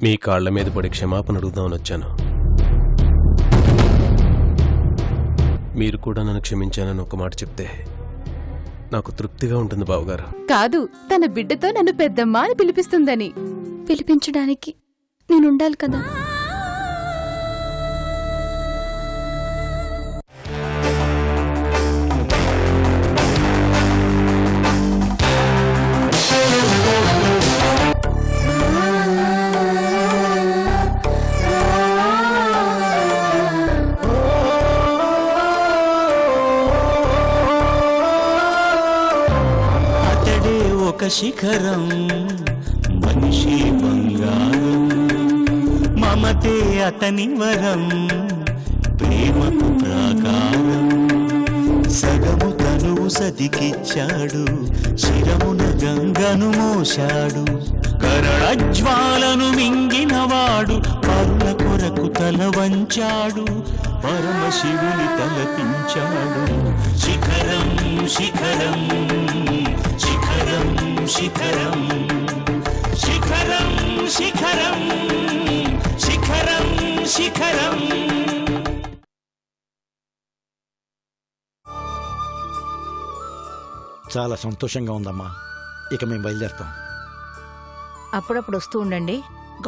మీ కాళ్ల మీద పడి క్షమాపణ అడుగుదామని వచ్చాను. మీరు కూడా నన్ను క్షమించానని ఒక మాట చెప్తే నాకు తృప్తిగా ఉంటుంది బావగారు. కాదు, తన బిడ్డతో నన్ను పెద్దమ్మ అని పిలిపిస్తుందని. పిలిపించడానికి నేనుండాలి కదా. శిఖరం మనిషి బంగారం, మమతే అతని వరం, ప్రేమకు ప్రాకారం. సగము తనువు సతికిచ్చాడు, శిరమున గంగను మోశాడు. కరళజ్వాలను మింగినవాడు, పరుల కొరకు తల వంచాడు. పరమశివుని తలపించాడు. శిఖరం శిఖరం శిఖరం శిఖరం శిఖరం శిఖరం శిఖరం శిఖరం. చాలా సంతోషంగా ఉందమ్మా. ఇక మేము బయలుదేరుతాం. అప్పుడప్పుడు వస్తూ ఉండండి.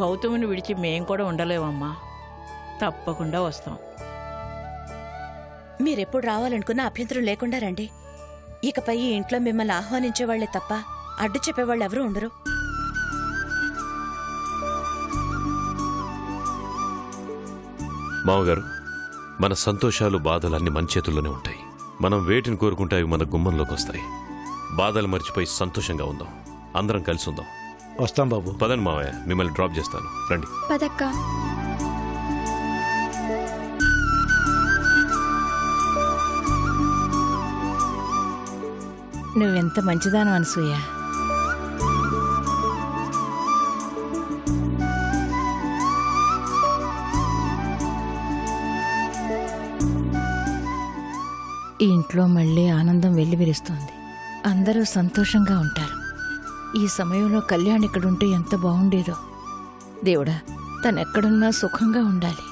గౌతముని విడిచి మేం కూడా ఉండలేమమ్మా. తప్పకుండా వస్తాం. మీరెప్పుడు రావాలనుకున్నా అభ్యంతరం లేకుండా రండి. ఇకపై ఈ ఇంట్లో మిమ్మల్ని ఆహ్వానించేవాళ్లే తప్ప అడ్డు చెప్పేవాళ్ళు ఎవరూ ఉండరు. మామగారు, మన సంతోషాలు బాధలన్నీ మన చేతుల్లోనే ఉంటాయి. మనం వేటిని కోరుకుంటే అవి మన గుమ్మంలోకి వస్తాయి. బాధలు మర్చిపోయి సంతోషంగా ఉందాం. అందరం కలిసి ఉందాం. వస్తాం బాబు. పదండి మావయ్య, మిమ్మల్ని డ్రాప్ చేస్తాను. రండి. పదక్క. నువ్వెంత మంచిదానం అనసూయ. ఈ ఇంట్లో మళ్ళీ ఆనందం వెల్లివిరుస్తోంది. అందరూ సంతోషంగా ఉంటారు. ఈ సమయంలో కళ్యాణ్ ఇక్కడుంటే ఎంత బాగుండేదో. దేవుడా, తనెక్కడున్నా సుఖంగా ఉండాలి.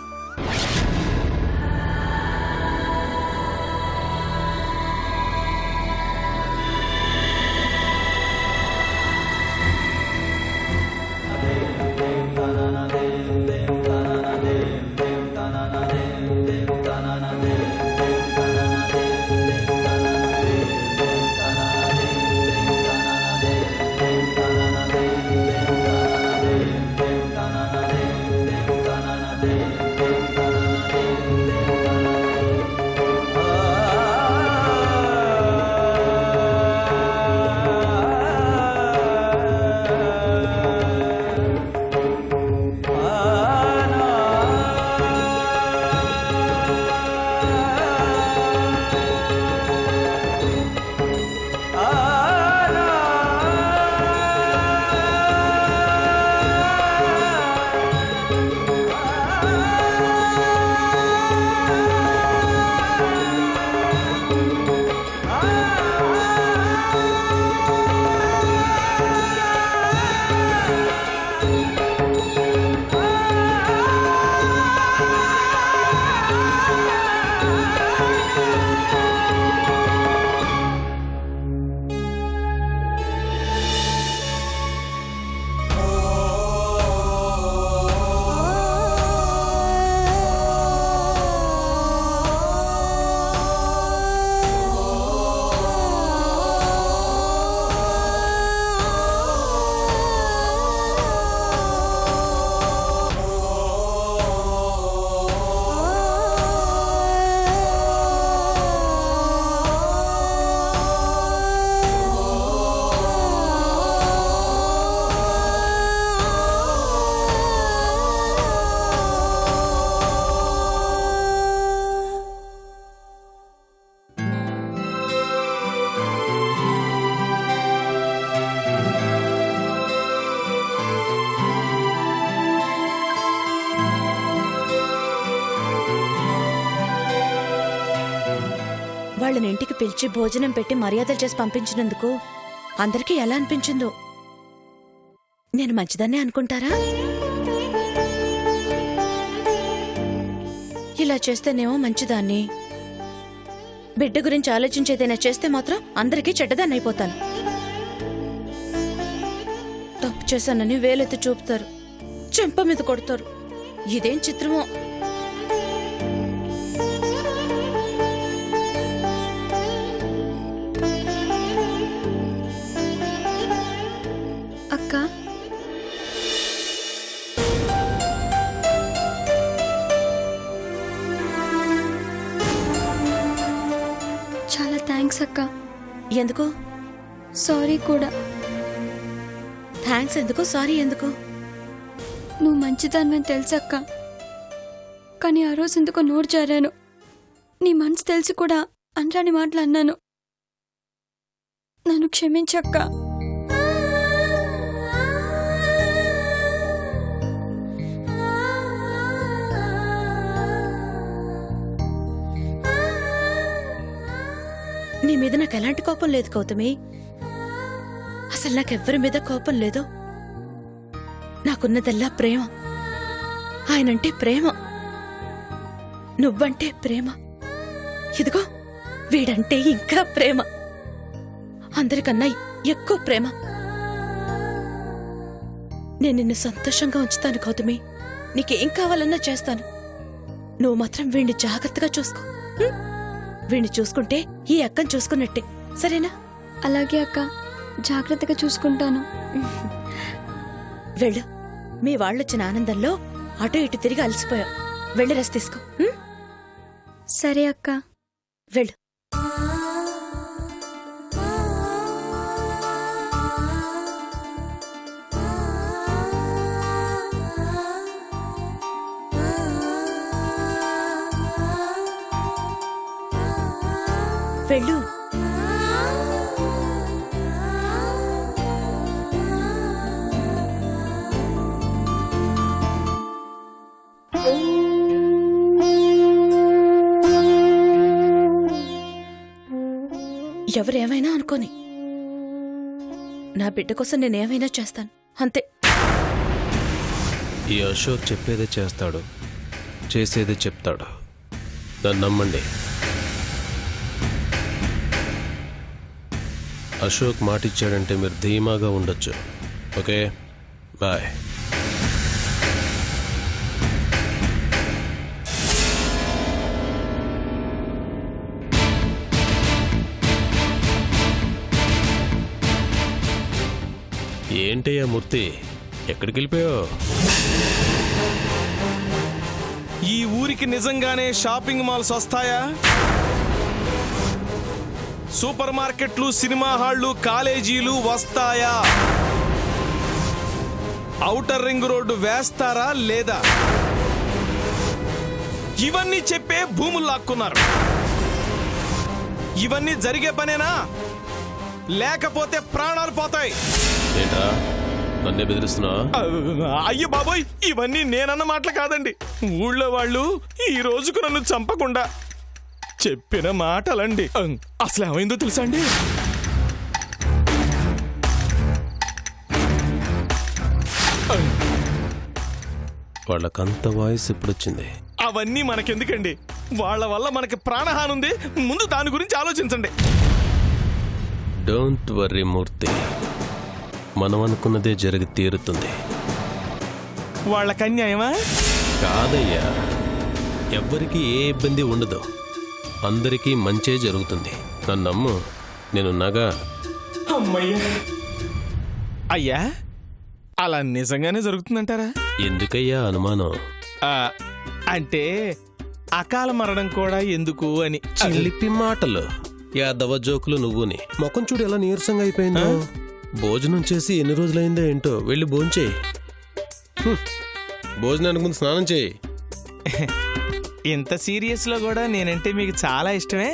వాళ్ళని ఇంటికి పిలిచి భోజనం పెట్టి మర్యాదలు చేసి పంపించినందుకు అందరికీ ఎలా అనిపించిందో. నేను మంచిదాన్నే అనుకుంటారా? ఇలా చేస్తేనేమో మంచిదాన్ని, బిడ్డ గురించి ఆలోచించేదైనా చేస్తే మాత్రం అందరికీ చెడ్డదాన్ని అయిపోతాను. తప్పు చేశానని వేలెత్తి చూపుతారు, చెంప మీద కొడతారు. ఇదేం చిత్రమో. అక్క, చాలా థ్యాంక్స్ అక్క. ఎందుకు సారీ కూడా. థ్యాంక్స్ ఎందుకు, సారీ ఎందుకు? నువ్వు మంచిదానివని తెలుసక్క, కానీ ఆ రోజు ఎందుకో నోరు జారాను. నీ మనసు తెలిసి కూడా అనరాని మాటలు అన్నాను. నన్ను క్షమించక్క. నీ మీద నాకు ఎలాంటి కోపం లేదు గౌతమి. అసలు నాకెవ్వరి మీద కోపం లేదు. నాకున్నదల్లా ప్రేమ. ఆయనంటే ప్రేమ, నువ్వంటే ప్రేమ, ఇదిగో వీడంటే ఇంకా ప్రేమ, అందరికన్నా ఎక్కువ ప్రేమ. నేను నిన్ను సంతోషంగా ఉంచుతాను గౌతమి. నీకేం కావాలన్నా చేస్తాను. నువ్వు మాత్రం వీణ్ణి జాగ్రత్తగా చూసుకో. వీణ్ణి చూసుకుంటే ఈ అక్కని చూసుకున్నట్టే, సరేనా? అలాగే అక్క, జాగ్రత్తగా చూసుకుంటాను. వెళ్ళు. మీ వాళ్ళొచ్చిన ఆనందంలో అటు ఇటు తిరిగి అలసిపోయావు. వెళ్ళి రెస్ట్ తీసుకో. సరే అక్క. వెళ్ళు. వెళ్ళు. ఎవరేమైనా అనుకోని, నా బిడ్డ కోసం నేనేమైనా చేస్తాను, అంతే. ఈ అశోక్ చెప్పేదే చేస్తాడు, చేసేదే చెప్తాడు. నన్ను నమ్మండి. అశోక్ మాటిచ్చాడంటే మీరు ధీమాగా ఉండొచ్చు. Okay, bye. ఏంటయ్యా మూర్తి, ఎక్కడికి వెళ్ళిపోయావు? ఈ ఊరికి నిజంగానే షాపింగ్ మాల్స్ వస్తాయా? సూపర్ మార్కెట్లు, సినిమా హాళ్లు, కాలేజీలు వస్తాయా? ఔటర్ రింగ్ రోడ్డు వేస్తారా లేదా? ఇవన్నీ చెప్పే భూములు లాక్కున్నారు. ఇవన్నీ జరిగే పనేనా, లేకపోతే ప్రాణాలు పోతాయి? ఏంట్రా నన్నే బెదిరిస్తున్నా? అయ్యో బాబోయ్, ఇవన్నీ నేనన్న మాటలు కాదండి. ఊళ్ళో వాళ్ళు ఈ రోజుకు నన్ను చంపకుండా చెప్పిన మాటలండి. అసలు ఏమైందో తెలుసా అండి? వాళ్ళకంత వాయిస్ ఎప్పుడొచ్చింది? అవన్నీ మనకెందుకండి? వాళ్ళ వల్ల మనకి ప్రాణహాని ఉంది. ముందు దాని గురించి ఆలోచించండి. డోంట్ వర్రీ మూర్తి, మనం అనుకున్నదే జరిగి తీరుతుంది. వాళ్ళకి అన్యాయమా? కాదయ్యా, ఎవ్వరికీ ఏ ఇబ్బంది ఉండదు. అందరికీ మంచే జరుగుతుంది. నన్ను నమ్ము, నేనున్నాగా. అమ్మయ్యా. అయ్యా, అలా నిజంగానే జరుగుతుందంటారా? ఎందుకయ్యా అనుమానం? అంటే అకాల మరణం కూడా ఎందుకు అని. చిలిపి మాటలు, యాదవ జోకులు నువ్వుని. ముఖం చూడు ఎలా నీరసంగా అయిపోయిందో. భోజనం చేసి ఎన్ని రోజులైందో ఏంటో. వెళ్ళి భోంచేయి. భోజనానికి ముందు స్నానం చేయి. ఇంత సీరియస్ లో కూడా నేనంటే మీకు చాలా ఇష్టమే.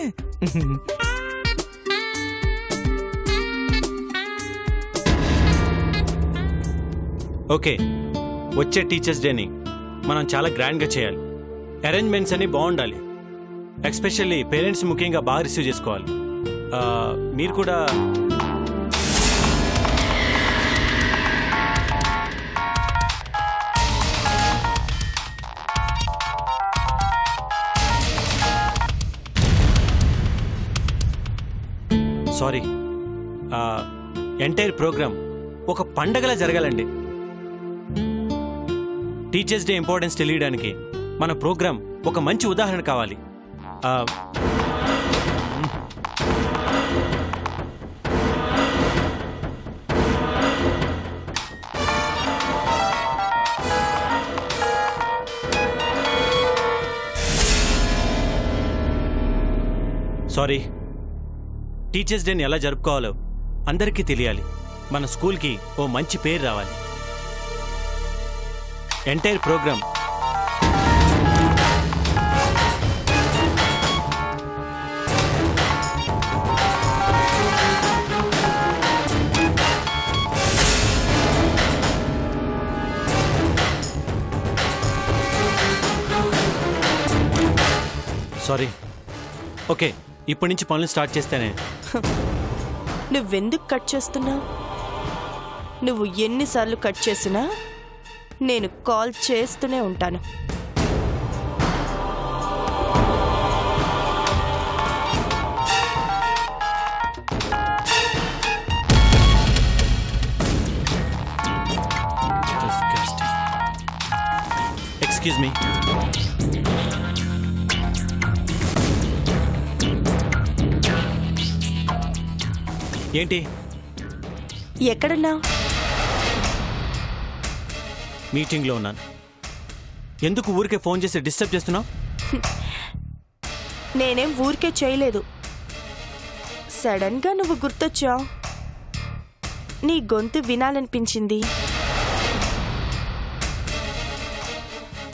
ఓకే, వచ్చే టీచర్స్ డేని మనం చాలా గ్రాండ్గా చేయాలి. అరేంజ్మెంట్స్ అన్ని బాగుండాలి. ఎస్పెషల్లీ పేరెంట్స్ ముఖ్యంగా బాగా రిసీవ్ చేసుకోవాలి. మీరు కూడా సారీ. ఎంటైర్ ప్రోగ్రామ్ ఒక పండగలా జరగాలండి. టీచర్స్ డే ఇంపార్టెన్స్ తెలియడానికి మన ప్రోగ్రామ్ ఒక మంచి ఉదాహరణ కావాలి. సారీ. టీచర్స్ డేని ఎలా జరుపుకోవాలో అందరికీ తెలియాలి. మన స్కూల్కి ఓ మంచి పేరు రావాలి. Entire programme sorry. ఓకే, ఇప్పటి నుంచి పనులు స్టార్ట్ చేస్తేనే. నువ్వెందుకు కట్ చేస్తున్నావు? నువ్వు ఎన్నిసార్లు కట్ చేసినా నేను కాల్ చేస్తూనే ఉంటాను. Excuse me. ఏంటి? ఎక్కడున్నావు? మీటింగ్లో ఉన్నాను. ఎందుకు ఊరికే ఫోన్ చేసి డిస్టర్బ్ చేస్తున్నావు? నేనేం ఊరికే చేయలేదు. సడన్గా నువ్వు గుర్తొచ్చావు. నీ గొంతు వినాలనిపించింది.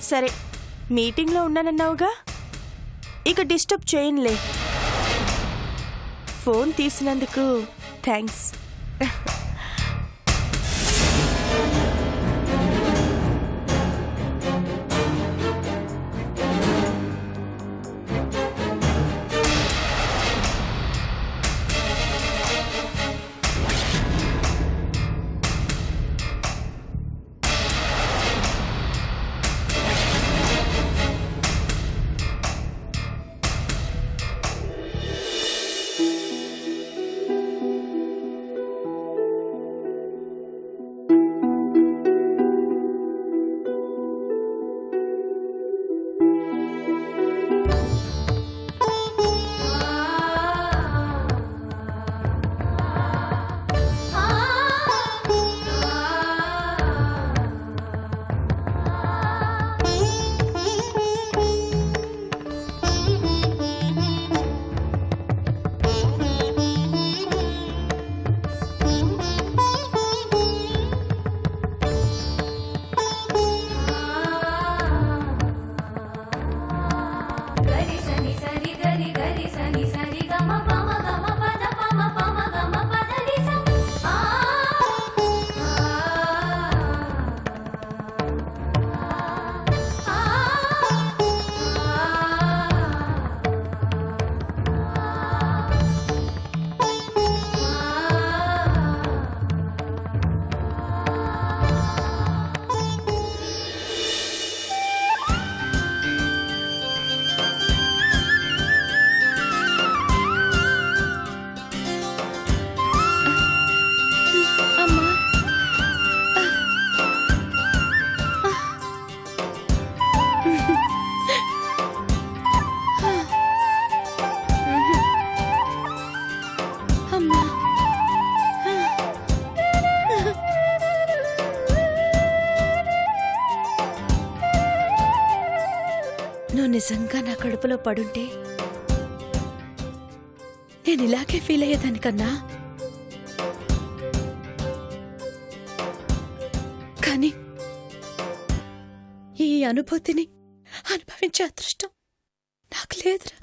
సరే, మీటింగ్లో ఉన్నానన్నావుగా, ఇక డిస్టర్బ్ చేయనులే. ఫోన్ తీసినందుకు థ్యాంక్స్. నువ్వు నిజంగా నా కడుపులో పడుంటే నేను ఇలాగే ఫీల్ అయ్యేదానికన్నా. కానీ ఈ అనుభూతిని అనుభవించే అదృష్టం నాకు లేదురా.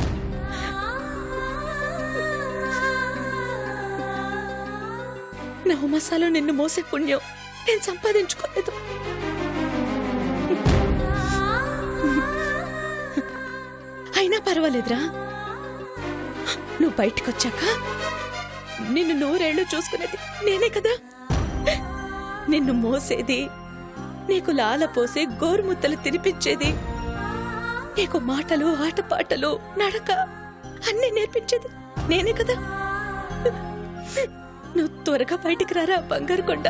నా ఉమసాలో నిన్ను మోసే పుణ్యం నేను సంపాదించుకోలేదు. అయినా పర్వాలేదురా, నువ్వు బయటకొచ్చాక నిన్ను నూరేళ్లు చూసుకునేది నేనే కదా. నిన్ను మోసేది, నీకు లాల పోసే గోరుముద్దలు తినిపించేది, నీకు మాటలు ఆటపాటలు నడక అన్నీ నేర్పించేది నేనే కదా. నువ్వు త్వరగా బయటికి రారా బంగారు కొండ.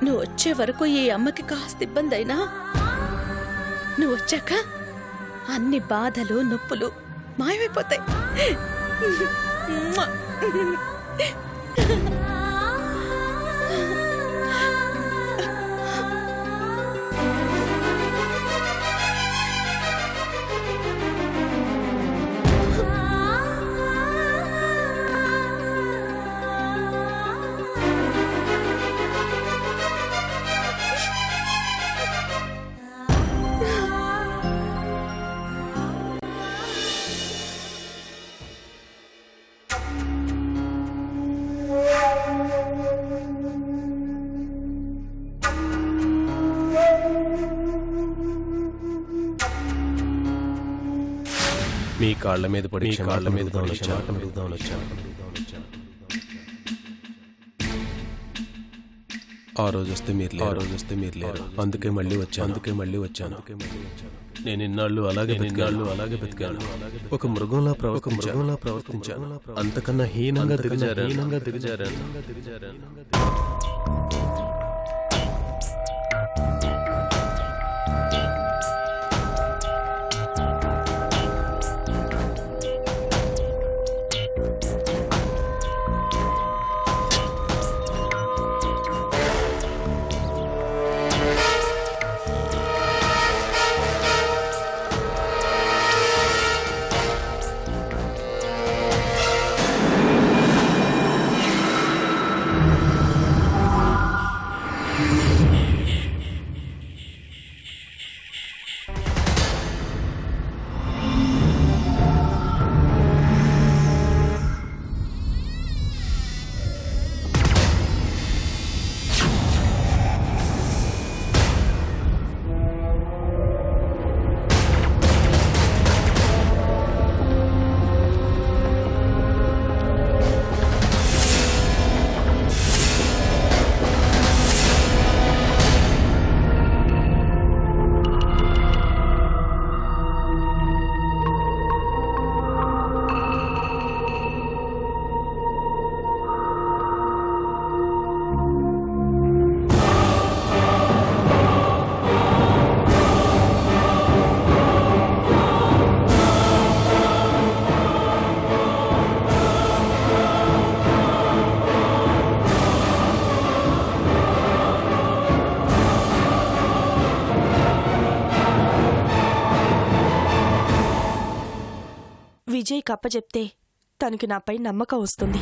నువ్వు వచ్చే వరకు ఈ అమ్మకి కాస్త ఇబ్బంది అయినా నువ్వు వచ్చాక అన్ని బాధలు నొప్పులు మాయమైపోతాయి. మీ కాళ్ళ మీద పడి కాళ్ళ మీద వచ్చాను. ఆ రోజు వస్తే మీరు లేరు. అందుకే మళ్ళీ వచ్చాను. నేను ఇన్నాళ్ళు అలాగే బతికాను. ఒక మృగంలా ప్రవర్తించాను. అంతకన్నా హీనంగా దిగజారాను. విజయ్ కప్పచెప్తే తనకి నాపై నమ్మకం వస్తుంది.